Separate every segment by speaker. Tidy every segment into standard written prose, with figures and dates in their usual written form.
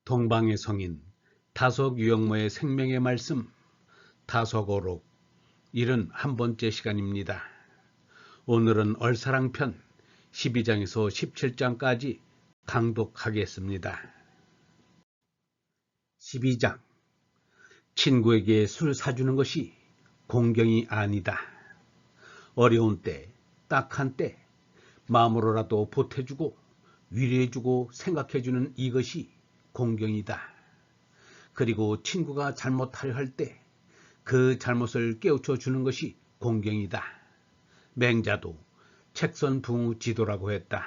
Speaker 1: 동방의 성인 다속유영모의 생명의 말씀 다속어록 71번째 시간입니다. 오늘은 얼사랑편 12장에서 17장까지 강독하겠습니다. 12장 친구에게 술 사주는 것이 공경이 아니다. 어려운 때, 딱한 때 마음으로라도 보태주고 위로해주고 생각해주는 이것이 공경이다. 그리고 친구가 잘못하려 할 때 그 잘못을 깨우쳐 주는 것이 공경이다. 맹자도 책선붕우지도라고 했다.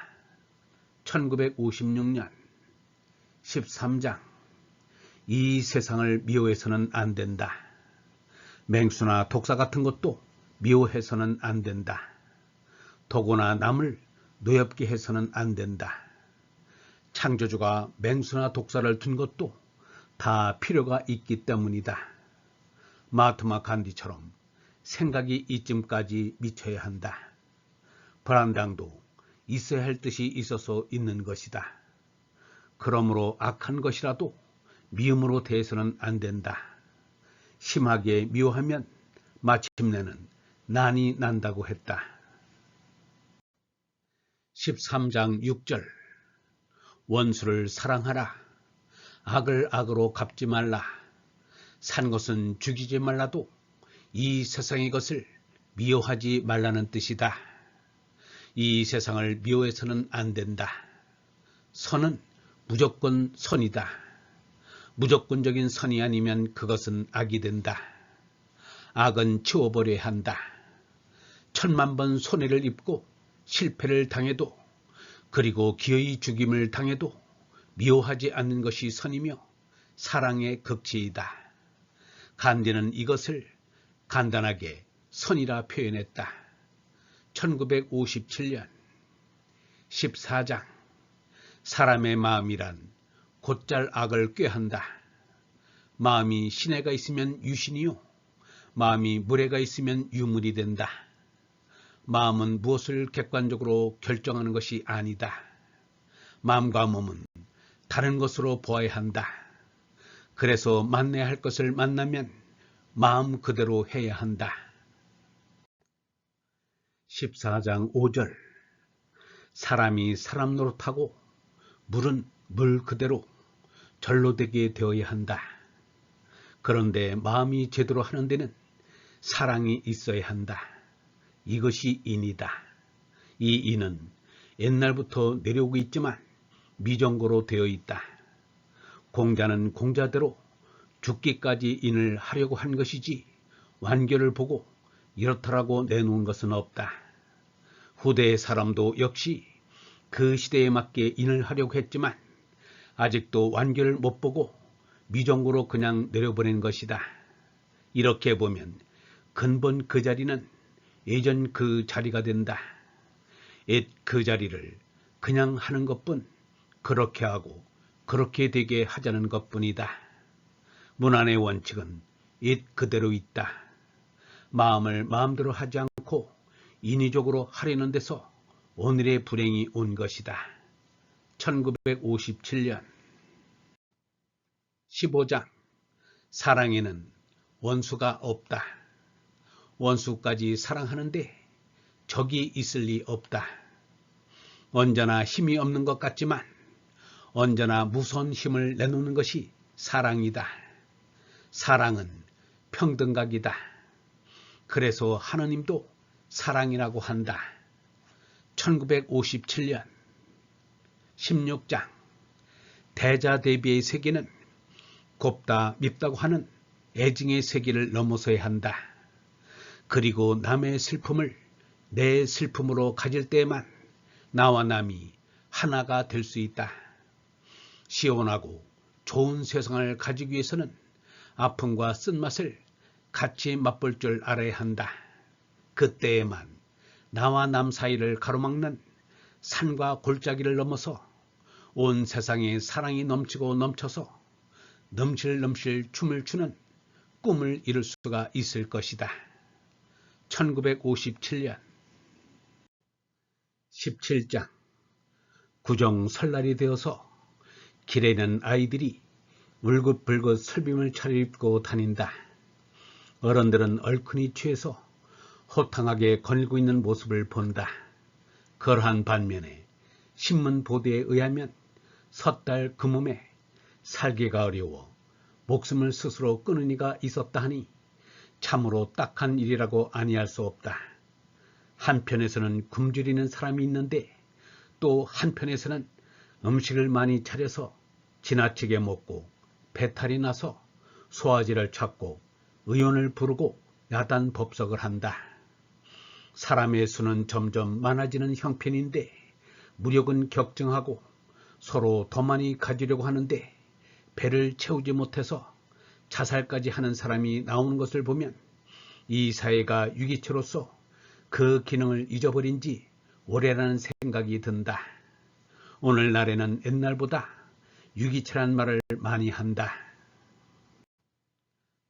Speaker 1: 1956년 13장 이 세상을 미워해서는 안 된다. 맹수나 독사 같은 것도 미워해서는 안 된다. 도구나 남을 노엽게 해서는 안 된다. 창조주가 맹수나 독사를 둔 것도 다 필요가 있기 때문이다. 마하트마 간디처럼 생각이 이쯤까지 미쳐야 한다. 불안당도 있어야 할 뜻이 있어서 있는 것이다. 그러므로 악한 것이라도 미움으로 대해서는 안 된다. 심하게 미워하면 마침내는 난이 난다고 했다. 13장 6절 원수를 사랑하라. 악을 악으로 갚지 말라. 산 것은 죽이지 말라도 이 세상의 것을 미워하지 말라는 뜻이다. 이 세상을 미워해서는 안 된다. 선은 무조건 선이다. 무조건적인 선이 아니면 그것은 악이 된다. 악은 치워버려야 한다. 1000만 번 손해를 입고 실패를 당해도 그리고 기어이 죽임을 당해도 미워하지 않는 것이 선이며 사랑의 극치이다. 간디는 이것을 간단하게 선이라 표현했다. 1957년 14장 사람의 마음이란 곧잘 악을 꾀한다. 마음이 시내가 있으면 유신이요 마음이 물에가 있으면 유물이 된다. 마음은 무엇을 객관적으로 결정하는 것이 아니다. 마음과 몸은 다른 것으로 보아야 한다. 그래서 만나야 할 것을 만나면 마음 그대로 해야 한다. 14장 5절 사람이 사람 노릇하고 물은 물 그대로 절로 되게 되어야 한다. 그런데 마음이 제대로 하는 데는 사랑이 있어야 한다. 이것이 인이다. 이 인은 옛날부터 내려오고 있지만 미정고로 되어 있다. 공자는 공자대로 죽기까지 인을 하려고 한 것이지 완결을 보고 이렇다라고 내놓은 것은 없다. 후대의 사람도 역시 그 시대에 맞게 인을 하려고 했지만 아직도 완결을 못 보고 미정고로 그냥 내려보낸 것이다. 이렇게 보면 근본 그 자리는 예전 그 자리가 된다. 옛 그 자리를 그냥 하는 것뿐 그렇게 하고 그렇게 되게 하자는 것뿐이다. 문안의 원칙은 옛 그대로 있다. 마음을 마음대로 하지 않고 인위적으로 하려는 데서 오늘의 불행이 온 것이다. 1957년 15장 사랑에는 원수가 없다. 원수까지 사랑하는데 적이 있을 리 없다. 언제나 힘이 없는 것 같지만 언제나 무서운 힘을 내놓는 것이 사랑이다. 사랑은 평등각이다. 그래서 하느님도 사랑이라고 한다. 1957년 16장 대자대비의 세계는 곱다 밉다고 하는 애증의 세계를 넘어서야 한다. 그리고 남의 슬픔을 내 슬픔으로 가질 때에만 나와 남이 하나가 될 수 있다. 시원하고 좋은 세상을 가지기 위해서는 아픔과 쓴맛을 같이 맛볼 줄 알아야 한다. 그때에만 나와 남 사이를 가로막는 산과 골짜기를 넘어서 온 세상에 사랑이 넘치고 넘쳐서 넘실넘실 춤을 추는 꿈을 이룰 수가 있을 것이다. 1957년 17장 구정 설날이 되어서 길에는 아이들이 울긋불긋 설빔을 차려입고 다닌다. 어른들은 얼큰이 취해서 호탕하게 거닐고 있는 모습을 본다. 그러한 반면에 신문 보도에 의하면 섣달 그 몸에 살기가 어려워 목숨을 스스로 끊은 이가 있었다 하니 참으로 딱한 일이라고 아니할 수 없다. 한편에서는 굶주리는 사람이 있는데 또 한편에서는 음식을 많이 차려서 지나치게 먹고 배탈이 나서 소화제를 찾고 의원을 부르고 야단 법석을 한다. 사람의 수는 점점 많아지는 형편인데 무력은 격정하고 서로 더 많이 가지려고 하는데 배를 채우지 못해서 자살까지 하는 사람이 나오는 것을 보면 이 사회가 유기체로서 그 기능을 잊어버린 지 오래라는 생각이 든다. 오늘날에는 옛날보다 유기체란 말을 많이 한다.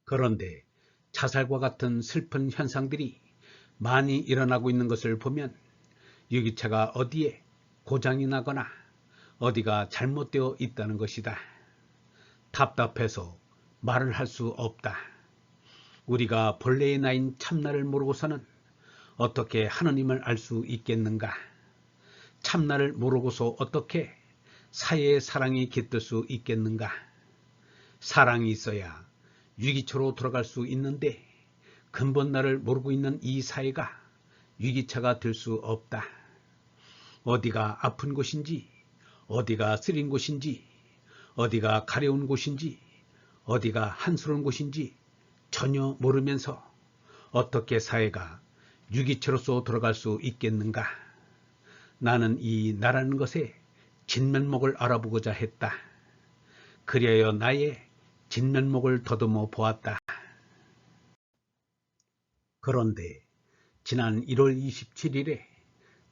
Speaker 1: 그런데 자살과 같은 슬픈 현상들이 많이 일어나고 있는 것을 보면 유기체가 어디에 고장이 나거나 어디가 잘못되어 있다는 것이다. 답답해서 말을 할 수 없다. 우리가 본래의 나인 참나를 모르고서는 어떻게 하느님을 알 수 있겠는가? 참나를 모르고서 어떻게 사회의 사랑이 깃들 수 있겠는가? 사랑이 있어야 유기체로 돌아갈 수 있는데 근본 나를 모르고 있는 이 사회가 유기체가 될 수 없다. 어디가 아픈 곳인지, 어디가 쓰린 곳인지, 어디가 가려운 곳인지, 어디가 한스러운 곳인지 전혀 모르면서 어떻게 사회가 유기체로서 돌아갈 수 있겠는가? 나는 이 나라는 것의 진면목을 알아보고자 했다. 그리하여 나의 진면목을 더듬어 보았다. 그런데 지난 1월 27일에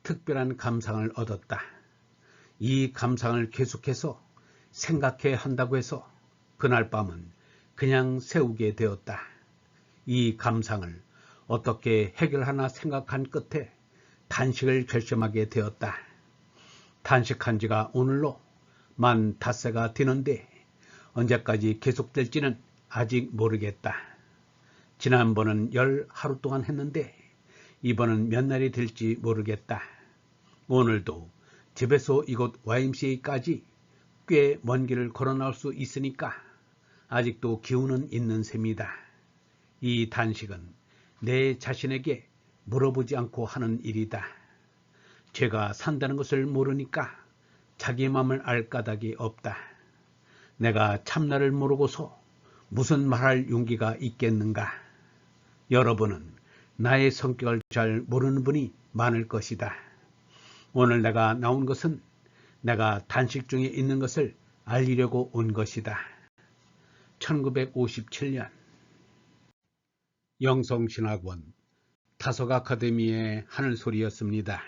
Speaker 1: 특별한 감상을 얻었다. 이 감상을 계속해서 생각해야 한다고 해서 그날 밤은 그냥 세우게 되었다. 이 감상을 어떻게 해결하나 생각한 끝에 단식을 결심하게 되었다. 단식한 지가 오늘로 만 닷새가 되는데 언제까지 계속될지는 아직 모르겠다. 지난번은 10하루 동안 했는데 이번은 몇 날이 될지 모르겠다. 오늘도 집에서 이곳 YMCA까지 꽤 먼 길을 걸어 나올 수 있으니까 아직도 기운은 있는 셈이다. 이 단식은 내 자신에게 물어보지 않고 하는 일이다. 죄가 산다는 것을 모르니까 자기 마음을 알 까닭이 없다. 내가 참나를 모르고서 무슨 말할 용기가 있겠는가? 여러분은 나의 성격을 잘 모르는 분이 많을 것이다. 오늘 내가 나온 것은 내가 단식 중에 있는 것을 알리려고 온 것이다. 1957년 영성신학원 다속 아카데미의 하늘소리였습니다.